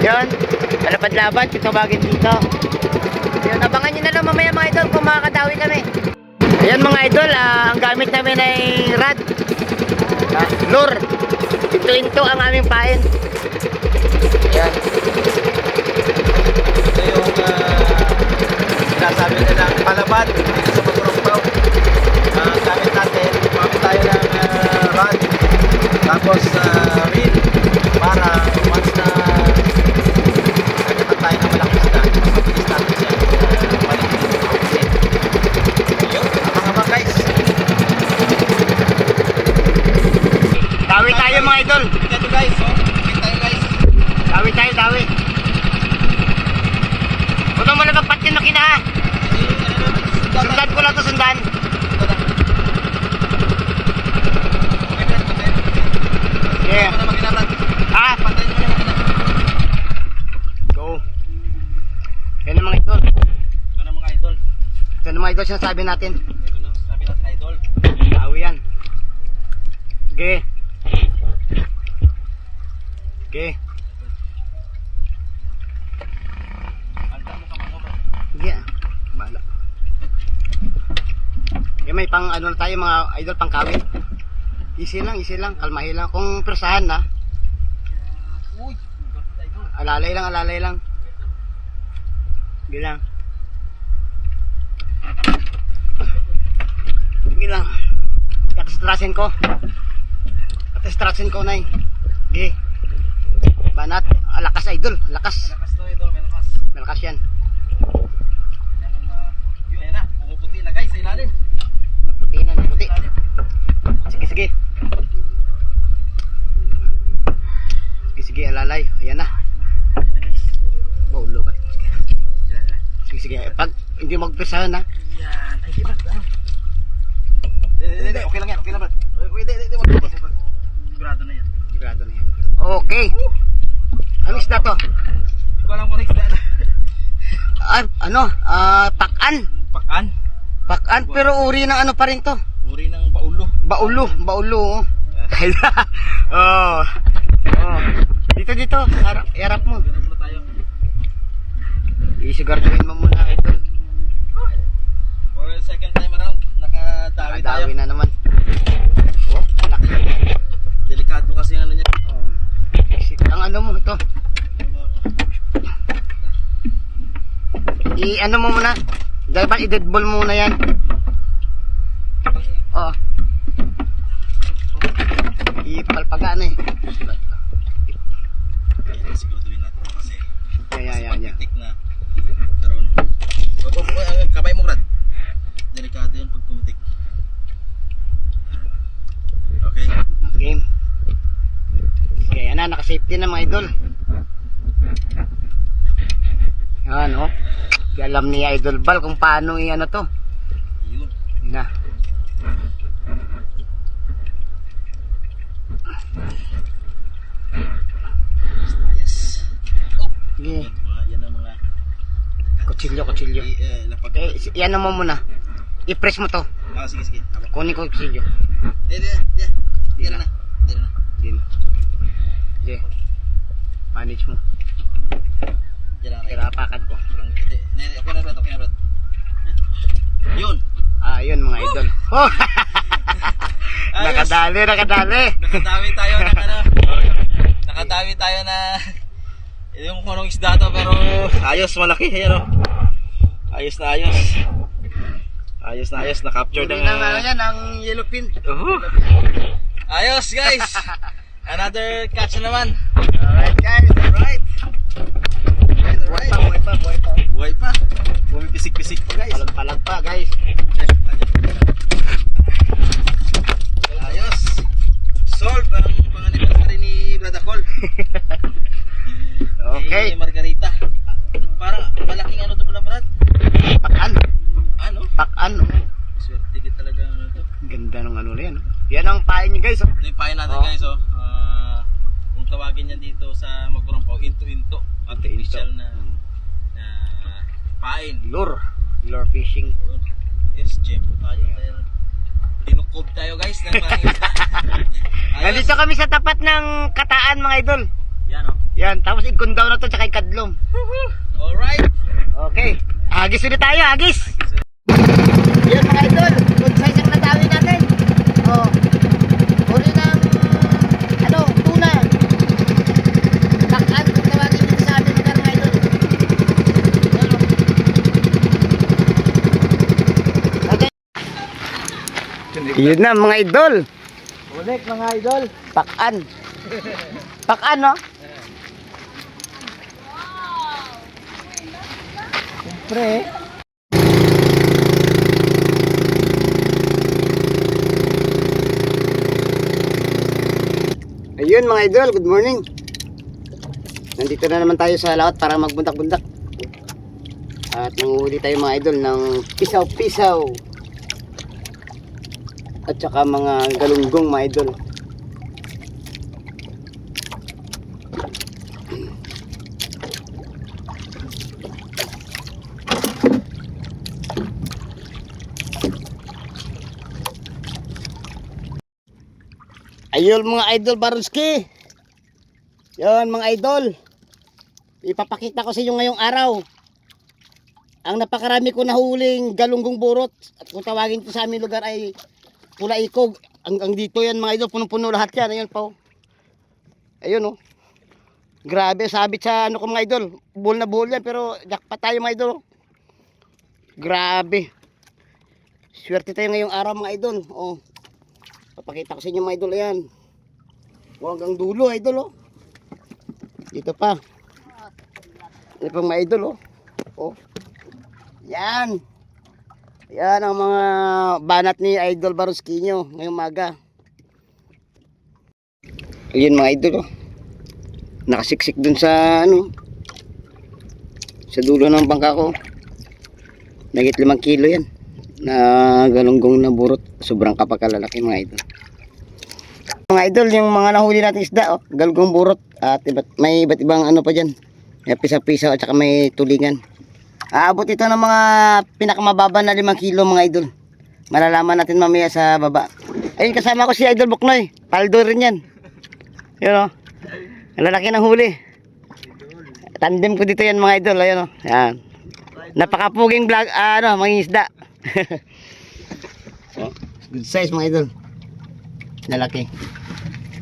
Yun, malapad-lapad, kitawagin dito. Yun, abangan nyo na lang mamaya mga idol kung makakadawi kami. Ayan mga idol, ang gamit namin ay rod. Lure. Ito ang aming pain. Ayan. Ito yung sinasabi nilang palabad dito sa Magurumbaw. Ang gamit natin, kumamit tayo ng rod, tapos reel, para once na nagkatan tayo ng malaking isda, mabilis natin siya balik dito sa outlet. Yun, abang-abang guys. Dawi tayo mga idol. Ito guys, ito tayo guys. Dawi tayo, dawi. Huwag mo na magpat yun na kina ha. Sundan ko lang to, sundan. Yeah. Ha? Go. Yan ang mga idol. Ito na mga idol. Ito na mga idol sinasabi natin. Ito na sabi natin idol. Dawi yan. Okay. Okay. Handa mo ka mga bro. Sige. Bala. Yung may pang ano na tayo mga idol, pang kawin. Easy lang, kalmahin lang. Kung persahan na, Uy, idol. alalay lang. Sige lang. Sige lang. Katistrasin ko. Nai. Sige. Banat. Lakas idol, lakas. Malakas to idol, malakas. Malakas yan. Kailangan yun, ayan na. Pumuputi na guys sa ilalim. Naputi na, naputi. Ilalim. Sige. Sige, alalay. Ayan na. Ayan na guys. Wow, lobat. Ayan na. Sige. Pag hindi magpersahan na, Yan. Ay, di ba? Hindi. Okay lang yan. Okay lang ba? Hindi. Wag. Sigurado na yan. sigurado na yan. Okay. Ano isda to? Hindi ko alam kung next na. Pakan. Pakan. Pakan, pero uri ng ano pa rin to. Uri ng baulo. Baulo. Oh. Dito. Harap mo. Ganun muna tayo. Isiguraduhin mo muna ito. For second time around, nakadawi tayo. Dawi na naman. Oh, laki. Delikado kasi ang ano niya. Oh. Ang ano mo ito. I-ano mo muna. Dapat i-dead ball muna yan. Oh. Ipalpagaan eh. Ayan, siguraduhin natin kasi. Yeah. Pagpitik na karon. Ang kamay mo, Brad. Delikado yan pag pumitik. Okay. Game. Okay, yan na. Naka-safety na mga idol. Yan, oh. Di alam ni Idol Bal kung paano i-ano to. Yun. Yun na. Yes. Oh. Sige. Yan ang mga Kutsilyo. lapag. Yan mo muna. I-press mo to. Sige. Kunin ko yung kutsilyo. Di na. Din. Sige. Manage mo. Kirapakan ko. Okay na, Brad. Yun. Yun mga idol. Oh! Nakadali. Nakatawi tayo ng ano. Nakatawi tayo na yung kurong isda to, pero ayos, malaki. Ayan, oh. Ayos na ayos. Na-capture Uri ng ng ano yan, ang yellow pin. Ayos guys. Another catch na naman. Alright guys. Alright. Buhay pa. Bumipisik-pisik pa guys. Palag pa guys. Ayos. Solve ang pang-anniversary ni Brad Akol. Okay. Ni Margarita. Parang malaking ano to pala, Brad? Pakan. Ano? Swerte kita talaga ano to. Ganda ng ano na yan. Yan ang pain niyo guys. Ito yung pain natin guys, oh. Kung tawagin yan dito sa Magurumbaw, into. Artificial na pain. Lure fishing. Yes, jump tayo. Dahil tinukob tayo guys. Nandito kami sa tapat ng Kataan mga idol. Yan oh. Yan, tapos ikundaw na to, tsaka ikadlong. Alright. Okay, agis ulit tayo, agis. Yan mga idol, good size ang natawin natin. Oh, huli ng, tuna. Takan, kung tawagin nyo sa amin lugar mga idol. Yan o. Okay. Yun na mga idol. Ulit mga idol. Pakan. Pakan, no? Siyempre. Ayun mga idol, good morning. Nandito na naman tayo sa laot para magbundak-bundak. At nanguhuli tayo mga idol ng pisaw-pisaw. At saka mga galunggong mga idol. Ayun mga idol Baronski. Yan mga idol. Ipapakita ko sa inyo ngayong araw ang napakarami ko nahuling galunggong burot. At kung tawagin ito sa aming lugar ay pula ikog. Ang dito yan mga idol, punong-puno lahat yan. Ayun po. Ayun oh. Grabe, sabit sa ano ko mga idol. Bull na bull yan pero jackpot tayo mga idol. Grabe. Swerte tayo ngayong araw mga idol. Oh. Papakita ko sa inyo mga idol, ayan. Hanggang dulo idol oh. Dito pa. Ito pang mga idol oh. Oh. Yan. Yan ang mga banat ni Idol Baronski nyo ngayong maga. Ayun mga idol oh. Nakasiksik dun sa sa dulo ng bangka ko. Nagit 5 kilo yan na galunggong na burot. Sobrang kapakalalaki mga idol. Mga idol, yung mga nahuli natin isda oh, galunggong burot at may iba't ibang ano pa dyan. May pisa-pisa at saka may tulingan. Aabot ito ng mga pinakamababa na 5 kilo mga idol. Malalaman natin mamaya sa baba. Ayun, kasama ko si Idol Buknoy. Paldo rin yan. Yun oh. Ang lalaki ng huli. Tandem ko dito yan mga idol. Ayun oh. Yan. Napakapuging vlog, mga isda. Oh, good size mga idol. Lalaki.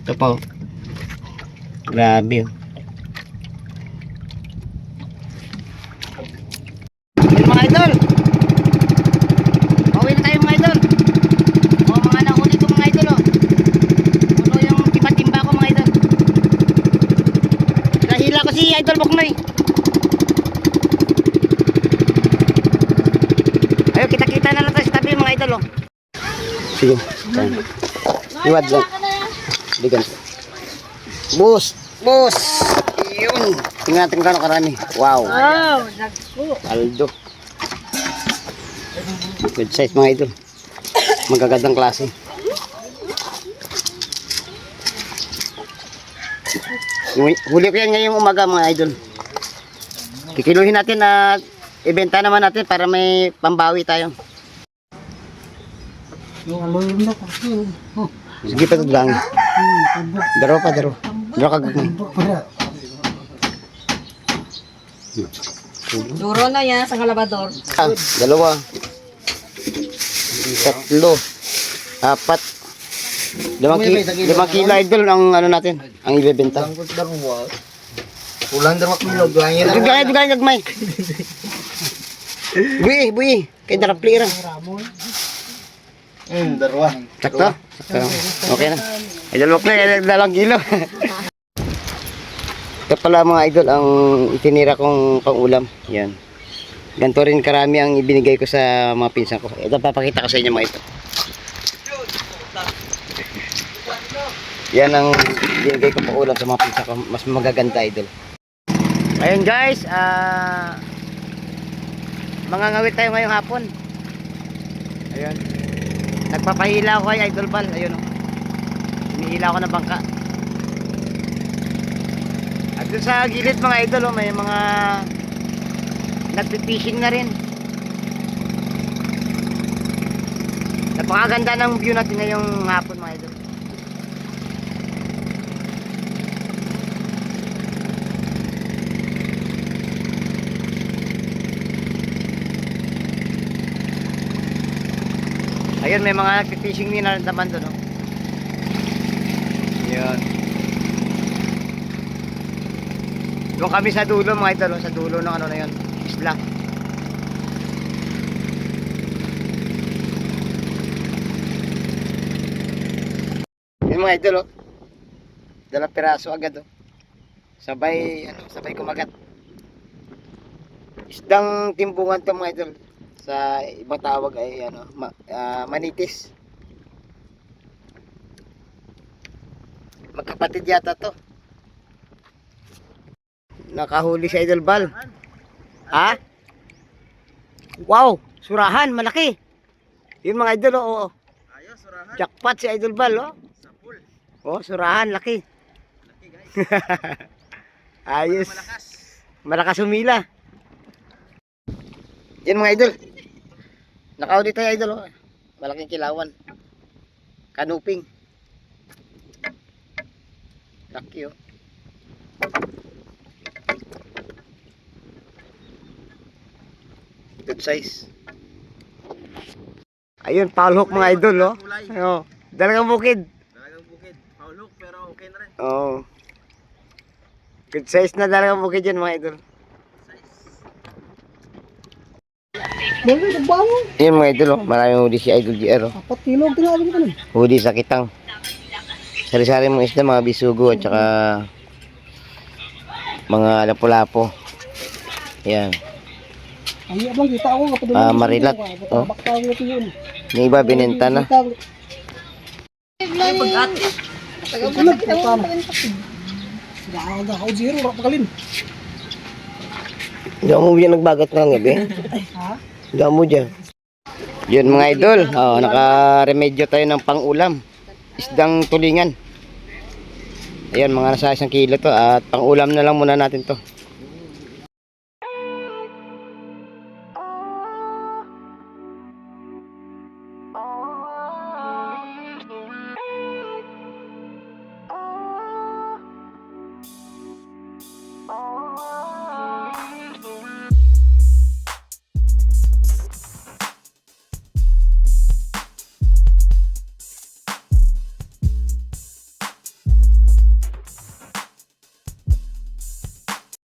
Ito po. Grabe oh. Yun mga idol. Pauwi na tayo mga idol. O mga nahuli ko mga idol oh. Puno yung timba-timba ko mga idol. Kahila ko si Idol Buknoy. Ayun, kita-kita na lang tayo sa tabi mga idol oh. Sige. Iwad lang. Bigan. Bus. Bus. Yun. Tingnan natin kung gano'ng karami. Wow. Wow, nagko. Aldo. Good size mga idol. Magagandang klase. Huli ko yan ngayong umaga mga idol. Kikiluhin natin at ibenta naman natin para may pambawi tayo. Sige pa ito lang. Daro pa, daro. Daro ka gagmay. Duro na yan sa kalabador. Ah, 2. 3. 4. 5 kilo idol ang ano natin, ang ibebenta. Ulang darwak milog. Dugay gagmay. Buhi. Kay daraplira. Darwa. Sakto? Okay na. Idol wak na, 2 kilo. Ito pala mga idol ang itinira kong pang-ulam. Yan. Ganito rin karami ang ibinigay ko sa mga pinsan ko. Ito papakita ko sa inyo mga ito. Yan ang ibinigay ko pang-ulam sa mga pinsan ko. Mas magaganda idol. Ayun guys, mangangawit tayo ngayong hapon. Ayun. Nagpapahila ako kay Idol Pal. Ayun oh. Hinihila ako ng bangka. At doon sa gilid mga idol oh, may mga nagpipishing na rin. Napakaganda ng view natin ngayong hapon mga idol. Ayun, may mga nagpipishing din na naman doon. Oh. Yun. Doon kami sa dulo mga idol, oh, sa dulo ng ano na yun, isla. Yun mga idol, oh. Dalang piraso agad, oh. Sabay, ano, sabay kumagat. Isdang timbungan to mga idol. Sa ibang tawag ay ano, manitis. Magkapatid yata to. Nakahuli si Idol Bal. Ha? Wow, surahan, malaki. Yung mga idol, oo. Ayos, surahan. Jackpot si Idol Bal, oh. Sa pool. Oh, surahan, laki. Laki guys. Ayos. Malakas. Malakas humila. Yan mga idol. Nakahuli tayo idol, oh. Malaking kilawan. Kanuping. Laki, oh. Good size. Ayun, foul hook mga idol, oh. Kulay. Oh, dalagang bukid. Dalagang bukid. Foul hook pero okay na rin. Oh. Good size na dalagang bukid yan mga idol. Bawal, nagbawo. Yan mga idol, oh. Maraming huli si Idol GR, oh. 4 kilo, tinawag ko nun. Huli sa kitang. Sari-sari mong isda, mga bisugo at saka mga lapu-lapo. Yan. Ay, abang kita ako. Marilat. Oh. Baktaw natin yun. Yung iba binenta na. Ay, pag-ati. Tagal-tagal kita mo. Ako zero, rapakalin. Hindi mo yan nagbagat ng gabi. Ha? Hindi mo dyan. Yun mga idol, oh, naka-remedyo tayo ng pang-ulam. Isdang tulingan. Ayan, mga nasa 1 kilo to at pang-ulam na lang muna natin to.